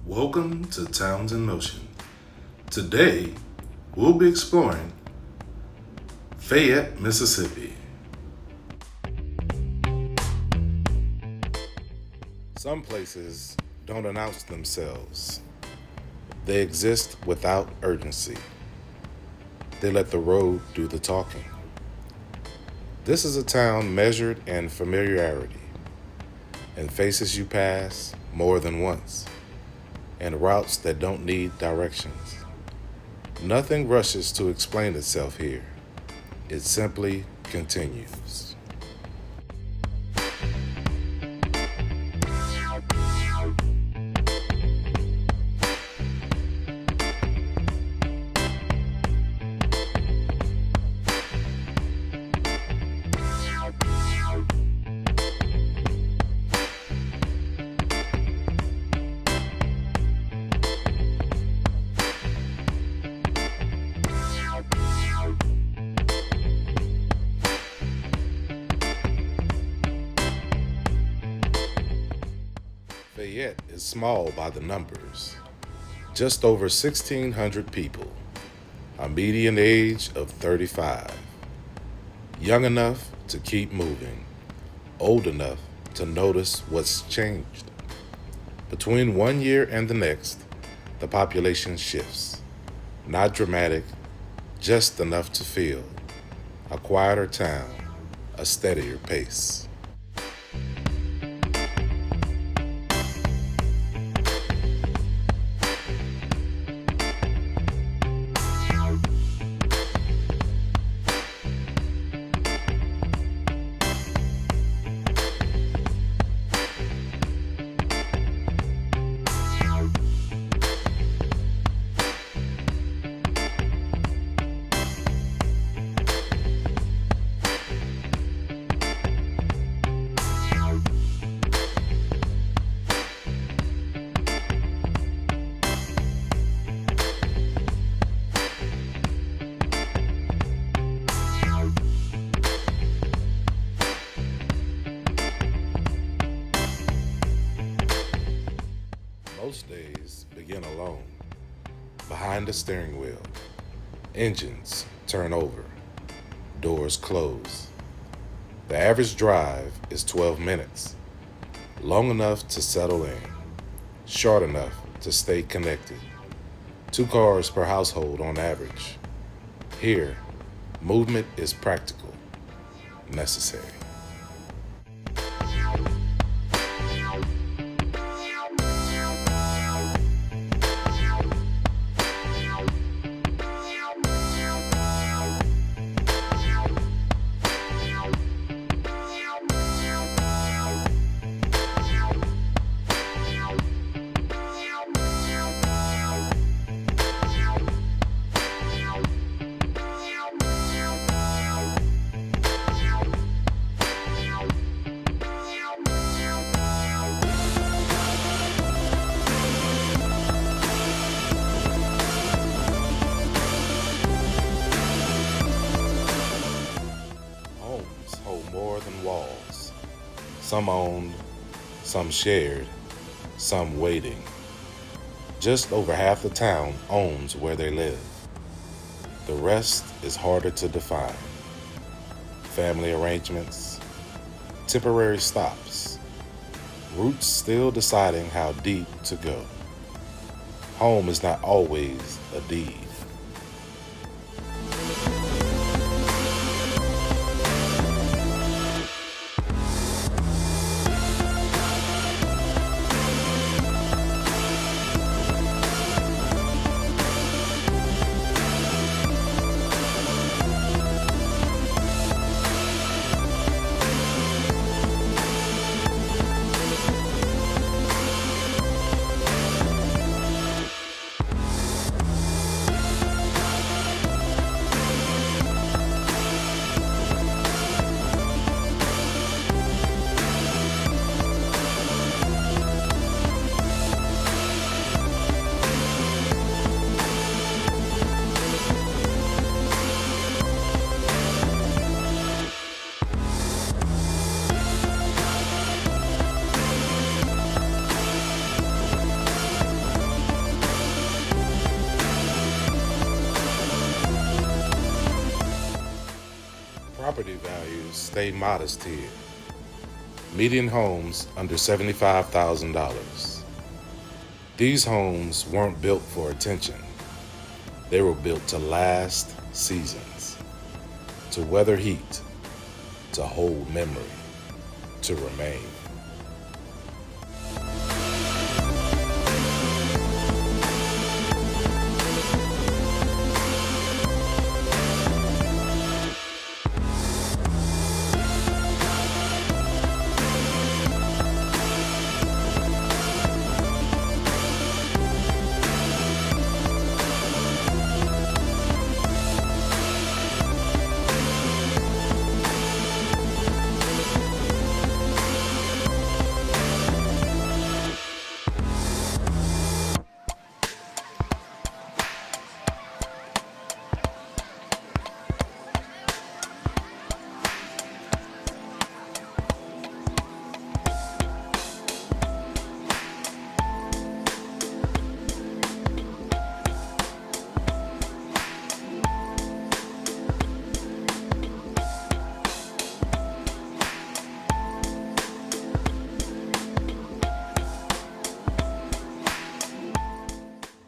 Welcome to Towns in Motion. Today, we'll be exploring Fayette, Mississippi. Some places don't announce themselves. They exist without urgency. They let the road do the talking. This is a town measured in familiarity, and faces you pass more than once, and routes that don't need directions. Nothing rushes to explain itself here. It simply continues. Fayette is small by the numbers, just over 1,600 people, a median age of 35, young enough to keep moving, old enough to notice what's changed. Between 1 year and the next, the population shifts, not dramatic, just enough to feel a quieter town, a steadier pace. Most days begin alone, behind the steering wheel. Engines turn over, doors close. The average drive is 12 minutes, long enough to settle in, short enough to stay connected. 2 cars per household on average. Here, movement is practical, necessary. Hold more than walls. Some owned, some shared, some waiting. Just over half the town owns where they live. The rest is harder to define. Family arrangements, temporary stops, roots still deciding how deep to go. Home is not always a deed. Property values stay modest here. Median homes under $75,000. These homes weren't built for attention. They were built to last seasons, to weather heat, to hold memory, to remain.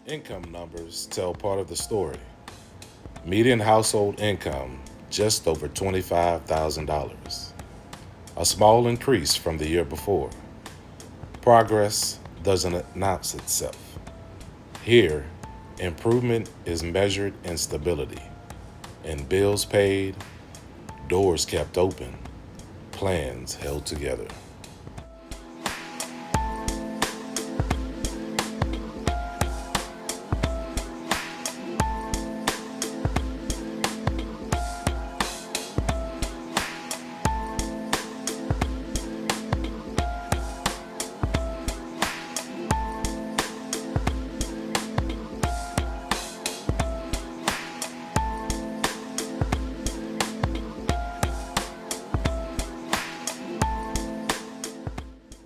Income numbers tell part of the story. Median household income just over $25,000, a small increase from the year before. Progress doesn't announce itself. Here, improvement is measured in stability, in bills paid, doors kept open, plans held together.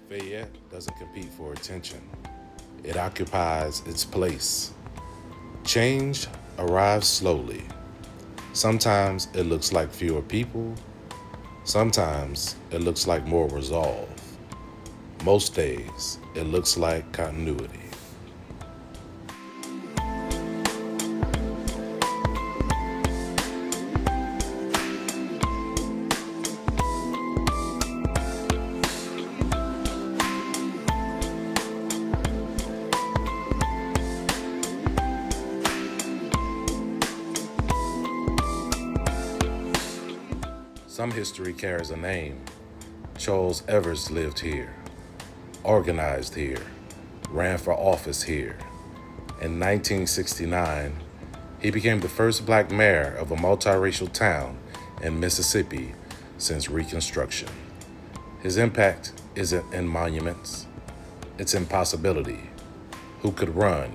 Fayette doesn't compete for attention. It occupies its place. Change arrives slowly. Sometimes it looks like fewer people. Sometimes it looks like more resolve. Most days, it looks like continuity. Some history carries a name. Charles Evers lived here, organized here, ran for office here. In 1969, he became the first black mayor of a multiracial town in Mississippi since Reconstruction. His impact isn't in monuments, it's in possibility. Who could run,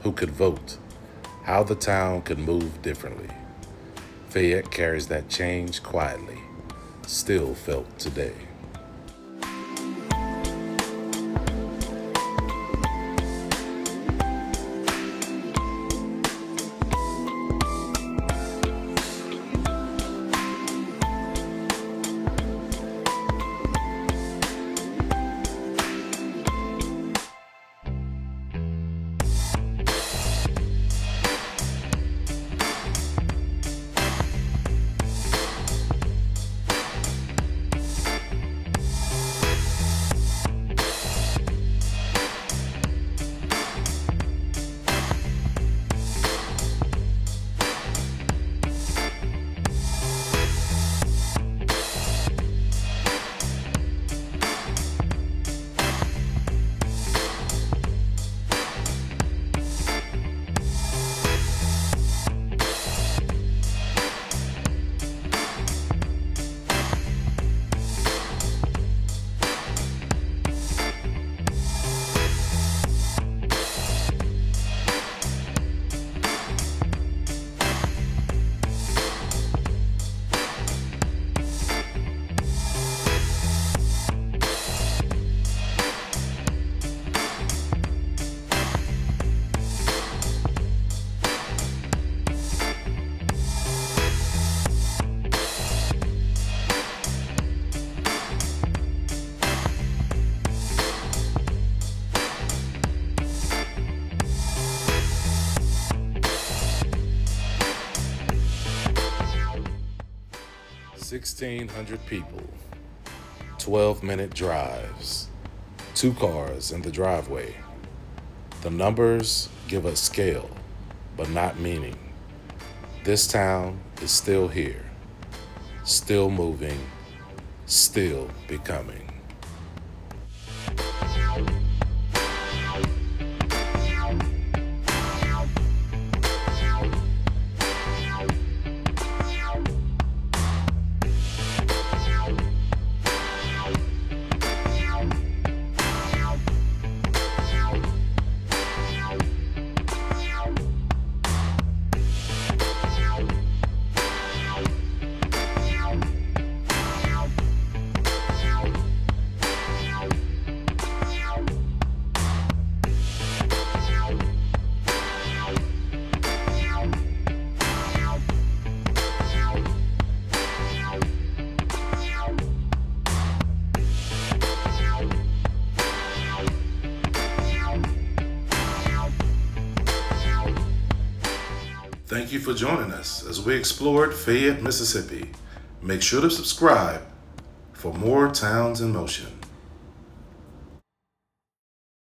who could vote, how the town could move differently. Fayette carries that change quietly, still felt today. 1,600 people, 12-minute drives, 2 cars in the driveway. The numbers give us scale, but not meaning. This town is still here, still moving, still becoming. Thank you for joining us as we explored Fayette, Mississippi. Make sure to subscribe for more Towns in Motion.